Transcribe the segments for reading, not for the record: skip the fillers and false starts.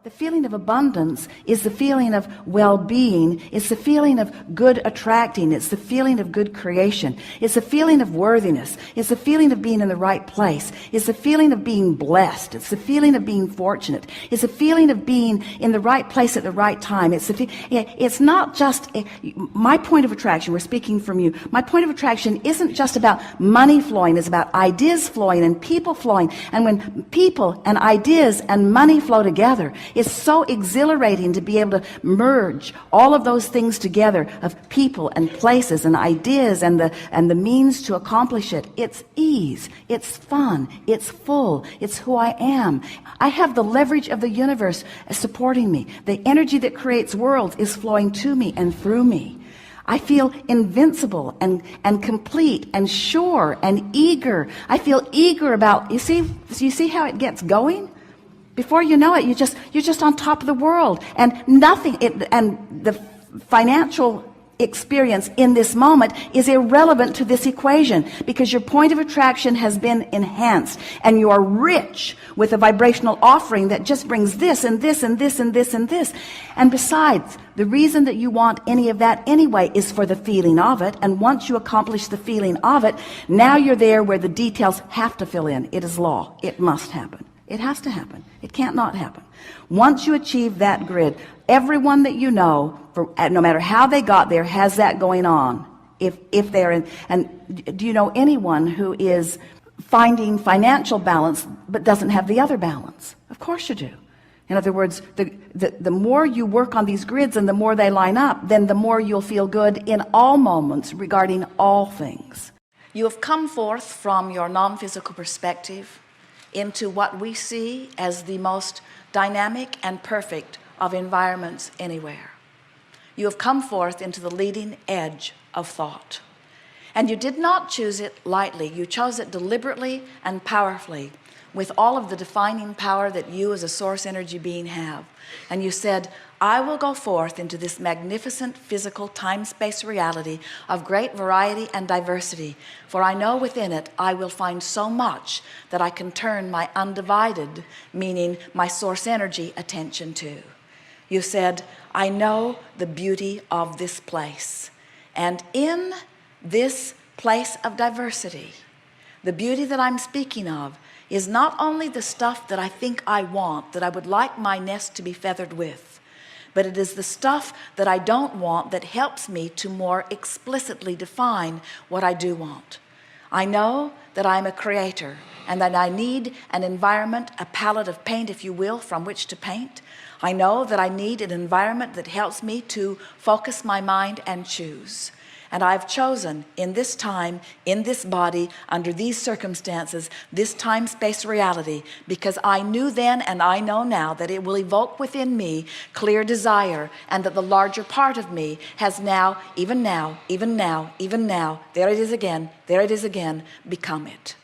The feeling of abundance is the feeling of well-being. It's the feeling of good attracting. It's the feeling of good creation. It's the feeling of worthiness. It's the feeling of being in the right place. It's the feeling of being blessed. It's the feeling of being fortunate. It's the feeling of being in the right place at the right time. It's not just my point of attraction. We're speaking from you. My point of attraction isn't just about money flowing. It's about ideas flowing and people flowing. And when people and ideas and money flow together, it's so exhilarating to be able to merge all of those things together, of people and places and ideas and the means to accomplish it. It's ease, it's fun, it's full, it's who I am. I have the leverage of the universe supporting me. The energy that creates worlds is flowing to me and through me. I feel invincible and complete and sure and eager. I feel eager about, you see how it gets going? Before you know it, you're just on top of the world, and and the financial experience in this moment is irrelevant to this equation, because your point of attraction has been enhanced, and you are rich with a vibrational offering that just brings this and this and this and this and this. And besides, the reason that you want any of that anyway is for the feeling of it. And once you accomplish the feeling of it, now you're there where the details have to fill in. It is law. It must happen. It has to happen. It can't not happen. Once you achieve that grid, everyone that you know, no matter how they got there, has that going on. If they're in, and do you know anyone who is finding financial balance but doesn't have the other balance? Of course you do. In other words, the more you work on these grids and the more they line up, then the more you'll feel good in all moments regarding all things. You have come forth from your non-physical perspective into what we see as the most dynamic and perfect of environments anywhere. You have come forth into the leading edge of thought. And you did not choose it lightly. You chose it deliberately and powerfully, with all of the defining power that you as a source energy being have. And you said, I will go forth into this magnificent physical time-space reality of great variety and diversity, for I know within it I will find so much that I can turn my undivided, meaning my source energy, attention to. You said, I know the beauty of this place. And in this place of diversity, the beauty that I'm speaking of is not only the stuff that I think I want, that I would like my nest to be feathered with, but it is the stuff that I don't want that helps me to more explicitly define what I do want. I know that I'm a creator and that I need an environment, a palette of paint, if you will, from which to paint. I know that I need an environment that helps me to focus my mind and choose. And I've chosen in this time, in this body, under these circumstances, this time-space reality, because I knew then and I know now that it will evoke within me clear desire, and that the larger part of me has now, even now, there it is again, become it.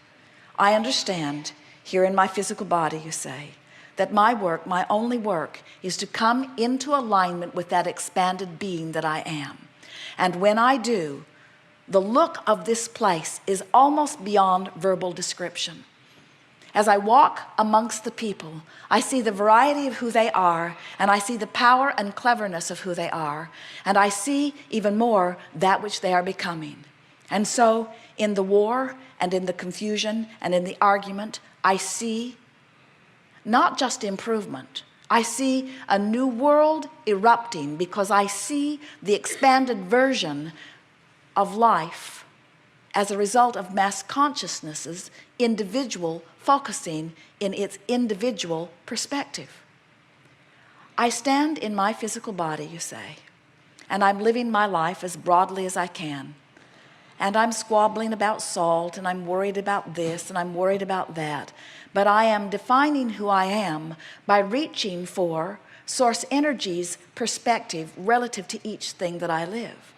I understand here in my physical body, you say, that my work, my only work, is to come into alignment with that expanded being that I am. And when I do, the look of this place is almost beyond verbal description. As I walk amongst the people, I see the variety of who they are, and I see the power and cleverness of who they are, and I see even more that which they are becoming. And so in the war and in the confusion and in the argument, I see not just improvement, I see a new world erupting, because I see the expanded version of life as a result of mass consciousness's individual focusing in its individual perspective. I stand in my physical body, you say, and I'm living my life as broadly as I can. And I'm squabbling about salt, and I'm worried about this, and I'm worried about that. But I am defining who I am by reaching for source energy's perspective relative to each thing that I live.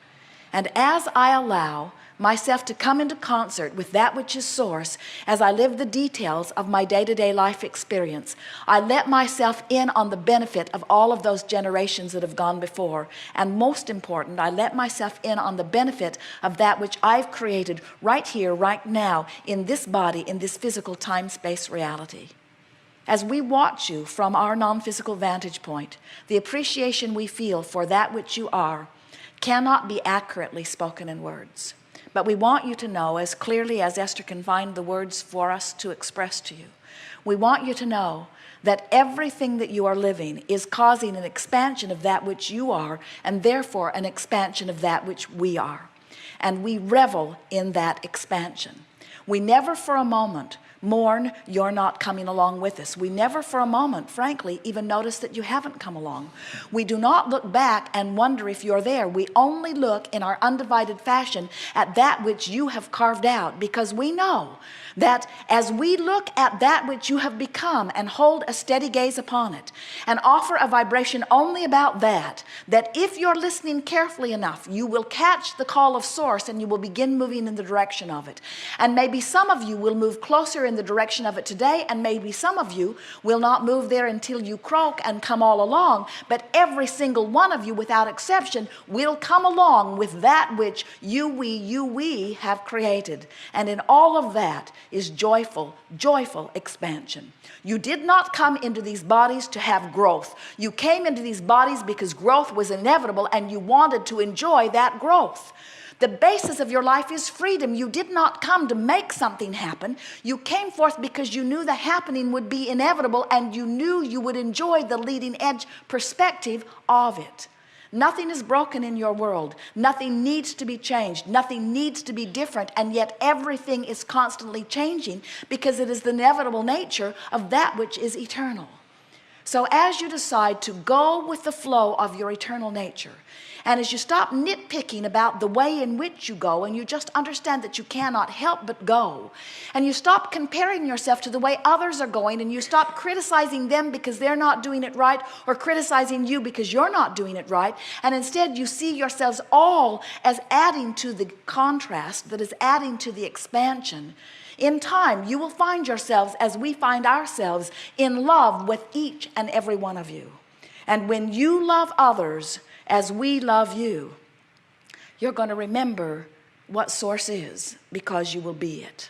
And as I allow myself to come into concert with that which is source, as I live the details of my day-to-day life experience, I let myself in on the benefit of all of those generations that have gone before. And most important, I let myself in on the benefit of that which I've created right here, right now, in this body, in this physical time-space reality. As we watch you from our non-physical vantage point, the appreciation we feel for that which you are cannot be accurately spoken in words. But we want you to know, as clearly as Esther can find the words for us to express to you, we want you to know that everything that you are living is causing an expansion of that which you are, and therefore an expansion of that which we are. And we revel in that expansion. We never for a moment mourn you're not coming along with us. We never for a moment, frankly, even notice that you haven't come along. We do not look back and wonder if you're there. We only look in our undivided fashion at that which you have carved out, because we know that as we look at that which you have become and hold a steady gaze upon it and offer a vibration only about that, that if you're listening carefully enough, you will catch the call of source and you will begin moving in the direction of it. And maybe some of you will move closer in the direction of it today, and maybe some of you will not move there until you croak and come all along, but every single one of you without exception will come along with that which we have created. And in all of that is joyful expansion. You did not come into these bodies to have growth. You came into these bodies because growth was inevitable and you wanted to enjoy that growth. The basis of your life is freedom. You did not come to make something happen. You came forth because you knew the happening would be inevitable and you knew you would enjoy the leading edge perspective of it. Nothing is broken in your world. Nothing needs to be changed. Nothing needs to be different. And yet everything is constantly changing because it is the inevitable nature of that which is eternal. So as you decide to go with the flow of your eternal nature, and as you stop nitpicking about the way in which you go, and you just understand that you cannot help but go, and you stop comparing yourself to the way others are going, and you stop criticizing them because they're not doing it right, or criticizing you because you're not doing it right, and instead you see yourselves all as adding to the contrast that is adding to the expansion, in time you will find yourselves, as we find ourselves, in love with each and every one of you. And when you love others as we love you, you're going to remember what source is, because you will be it.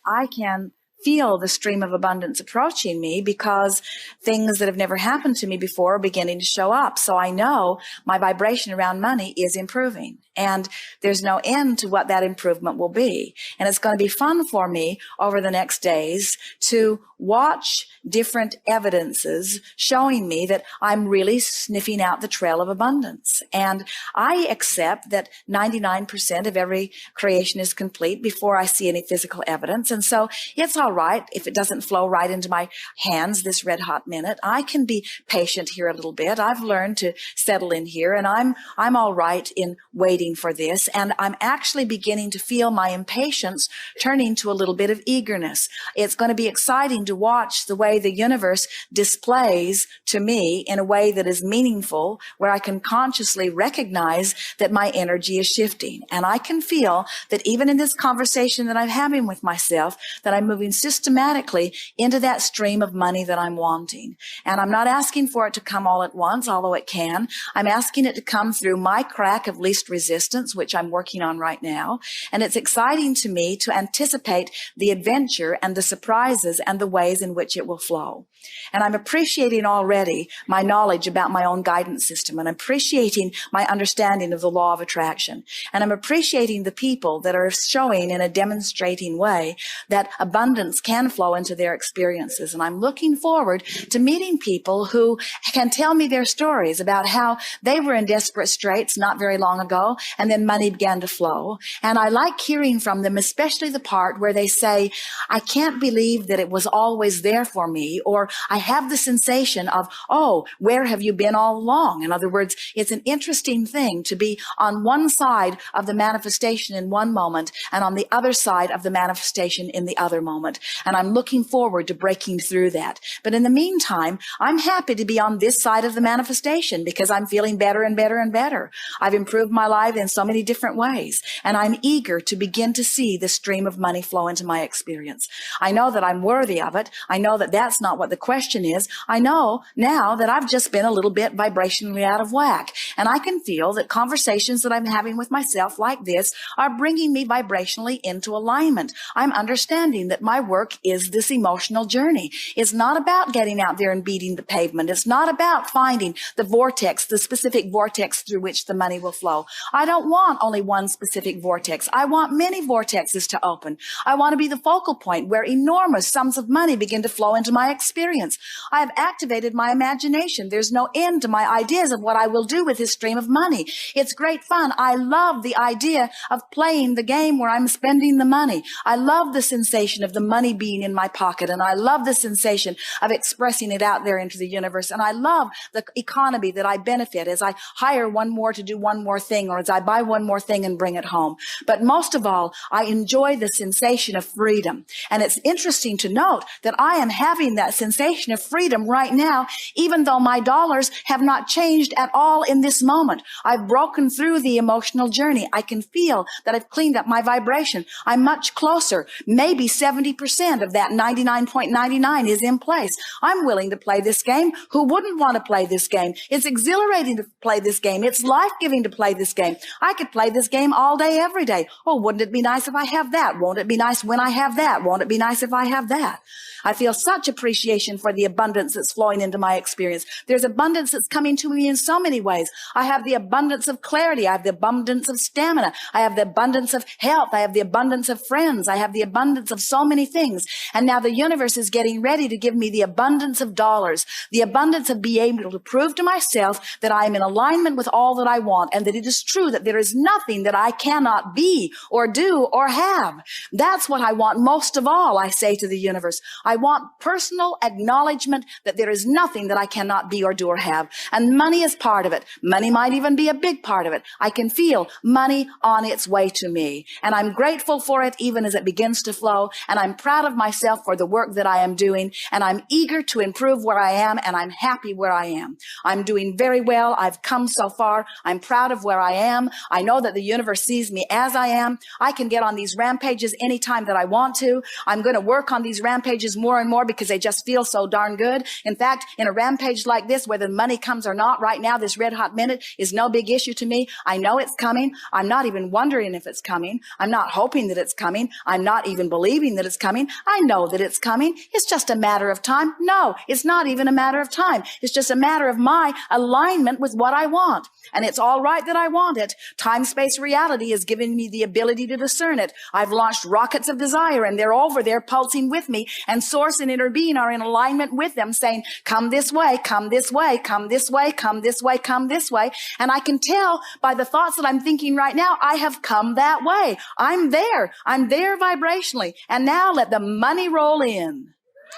I can feel the stream of abundance approaching me because things that have never happened to me before are beginning to show up. So I know my vibration around money is improving, and there's no end to what that improvement will be. And it's going to be fun for me over the next days to watch different evidences showing me that I'm really sniffing out the trail of abundance. And I accept that 99% of every creation is complete before I see any physical evidence. And so it's all right if it doesn't flow right into my hands this red hot minute. I can be patient here a little bit. I've learned to settle in here, and I'm all right in waiting for this. And I'm actually beginning to feel my impatience turning to a little bit of eagerness. It's going to be exciting to watch the way the universe displays to me in a way that is meaningful, where I can consciously recognize that my energy is shifting. And I can feel that even in this conversation that I'm having with myself, that I'm moving systematically into that stream of money that I'm wanting. And I'm not asking for it to come all at once, although it can. I'm asking it to come through my crack of least resistance, which I'm working on right now. And it's exciting to me to anticipate the adventure and the surprises and the ways in which it will flow. And I'm appreciating already my knowledge about my own guidance system, and appreciating my understanding of the law of attraction. And I'm appreciating the people that are showing in a demonstrating way that abundance can flow into their experiences. And I'm looking forward to meeting people who can tell me their stories about how they were in desperate straits not very long ago, and then money began to flow. And I like hearing from them, especially the part where they say, I can't believe that it was always there for me, or I have the sensation of, oh, where have you been all along? In other words, it's an interesting thing to be on one side of the manifestation in one moment and on the other side of the manifestation in the other moment. And I'm looking forward to breaking through that. But in the meantime, I'm happy to be on this side of the manifestation because I'm feeling better and better and better. I've improved my life that in so many different ways. And I'm eager to begin to see the stream of money flow into my experience. I know that I'm worthy of it. I know that that's not what the question is. I know now that I've just been a little bit vibrationally out of whack. And I can feel that conversations that I'm having with myself like this are bringing me vibrationally into alignment. I'm understanding that my work is this emotional journey. It's not about getting out there and beating the pavement. It's not about finding the vortex, the specific vortex through which the money will flow. I don't want only one specific vortex. I want many vortexes to open. I want to be the focal point where enormous sums of money begin to flow into my experience. I have activated my imagination. There's no end to my ideas of what I will do with this stream of money. It's great fun. I love the idea of playing the game where I'm spending the money. I love the sensation of the money being in my pocket, and I love the sensation of expressing it out there into the universe. And I love the economy that I benefit as I hire one more to do one more thing, or as I buy one more thing and bring it home. But most of all, I enjoy the sensation of freedom. And it's interesting to note that I am having that sensation of freedom right now, even though my dollars have not changed at all in this moment. I've broken through the emotional journey. I can feel that I've cleaned up my vibration. I'm much closer. Maybe 70% of that 99.99 is in place. I'm willing to play this game. Who wouldn't want to play this game? It's exhilarating to play this game. It's life-giving to play this game. I could play this game all day, every day. Oh, wouldn't it be nice if I have that? Won't it be nice when I have that? Won't it be nice if I have that? I feel such appreciation for the abundance that's flowing into my experience. There's abundance that's coming to me in so many ways. I have the abundance of clarity. I have the abundance of stamina. I have the abundance of health. I have the abundance of friends. I have the abundance of so many things. And now the universe is getting ready to give me the abundance of dollars, the abundance of being able to prove to myself that I am in alignment with all that I want, and that it is true that there is nothing that I cannot be or do or have. That's what I want most of all, I say to the universe. I want personal acknowledgement that there is nothing that I cannot be or do or have. And money is part of it. Money might even be a big part of it. I can feel money on its way to me. And I'm grateful for it even as it begins to flow. And I'm proud of myself for the work that I am doing. And I'm eager to improve where I am. And I'm happy where I am. I'm doing very well. I've come so far. I'm proud of where I am. I know that the universe sees me as I am. I can get on these rampages anytime that I want to. I'm going to work on these rampages more and more because they just feel so darn good. In fact, in a rampage like this, whether money comes or not, right now, this red hot minute is no big issue to me. I know it's coming. I'm not even wondering if it's coming. I'm not hoping that it's coming. I'm not even believing that it's coming. I know that it's coming. It's just a matter of time. No, it's not even a matter of time. It's just a matter of my alignment with what I want. And it's all right that I want it. Time, space, reality is giving me the ability to discern it. I've launched rockets of desire, and they're over there pulsing with me, and source and inner being are in alignment with them, saying, come this way, come this way, come this way, come this way, come this way. And I can tell by the thoughts that I'm thinking right now, I have come that way. I'm there. I'm there vibrationally. And now let the money roll in.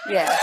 Yes.